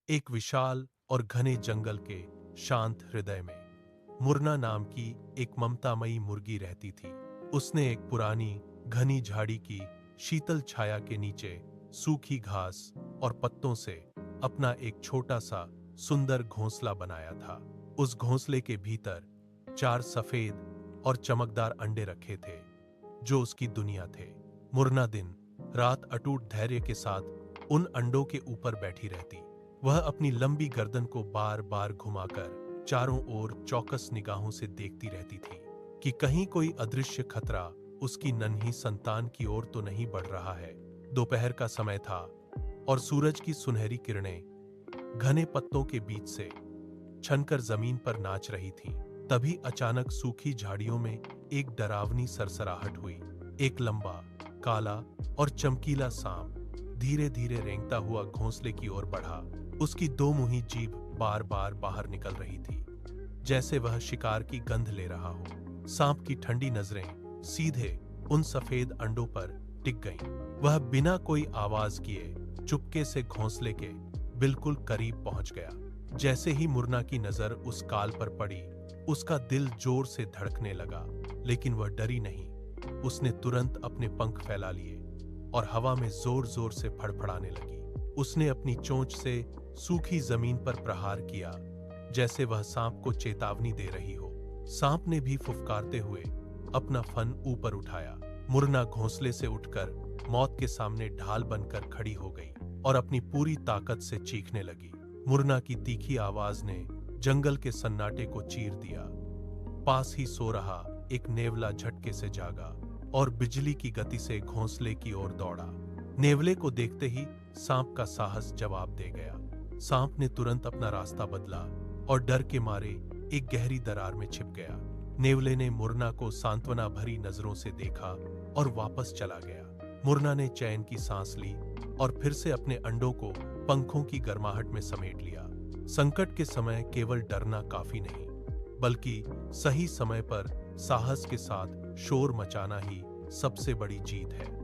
एक विशाल और घने जंगल के शांत हृदय में मुरना नाम की एक ममतामयी मुर्गी रहती थी। उसने एक पुरानी घनी झाड़ी की शीतल छाया के नीचे सूखी घास और पत्तों से अपना एक छोटा सा सुंदर घोंसला बनाया था। उस घोंसले के भीतर 4 सफेद और चमकदार अंडे रखे थे जो उसकी दुनिया थे। मुरना दिन रात अटूट धैर्य के साथ उन अंडों के ऊपर बैठी रहती। वह अपनी लंबी गर्दन को बार बार घुमाकर चारों ओर चौकस निगाहों से देखती रहती थी कि कहीं कोई अदृश्य खतरा उसकी नन्ही संतान की ओर तो नहीं बढ़ रहा है। दोपहर का समय था और सूरज की सुनहरी किरणें घने पत्तों के बीच से छनकर जमीन पर नाच रही थीं। तभी अचानक सूखी झाड़ियों में एक डरावनी सरसराहट हुई। एक लंबा, काला और चमकीला सांप धीरे धीरे रेंगता हुआ घोंसले की ओर बढ़ा। उसकी 2 मुंही जीभ बार बार बाहर निकल रही थी, जैसे वह शिकार की गंध ले रहा हो। सांप की ठंडी नजरें सीधे उन सफेद अंडों पर टिक गईं। वह बिना कोई आवाज किए चुपके से घोंसले के बिल्कुल करीब पहुंच गया। जैसे ही मुरना की नजर उस काल पर पड़ी, उसका दिल जोर से धड़कने लगा, लेकिन वह डरी नहीं। उसने तुरंत अपने पंख फैला लिए और हवा में जोर जोर से फड़फड़ाने लगी। उसने अपनी चोंच से सूखी जमीन पर प्रहार किया, जैसे वह सांप को चेतावनी दे रही हो। सांप ने भी फुफकारते हुए अपना फन ऊपर उठाया। मुरना घोंसले से उठकर मौत के सामने ढाल बनकर खड़ी हो गई और अपनी पूरी ताकत से चीखने लगी। मुरना की तीखी आवाज ने जंगल के सन्नाटे को चीर दिया। पास ही सो रहा एक नेवला झटके से जागा और बिजली की गति से घोंसले की ओर दौड़ा। नेवले को देखते ही सांप का साहस जवाब दे गया। सांप ने तुरंत अपना रास्ता बदला और डर के मारे एक गहरी दरार में छिप गया। नेवले ने मुरना को सांत्वना भरी नजरों से देखा और वापस चला गया। मुरना ने चैन की सांस ली और फिर से अपने अंडों को पंखों की गर्माहट में समेट लिया। संकट के समय केवल डरना काफी नहीं, बल्कि सही समय पर साहस के साथ शोर मचाना ही सबसे बड़ी जीत है।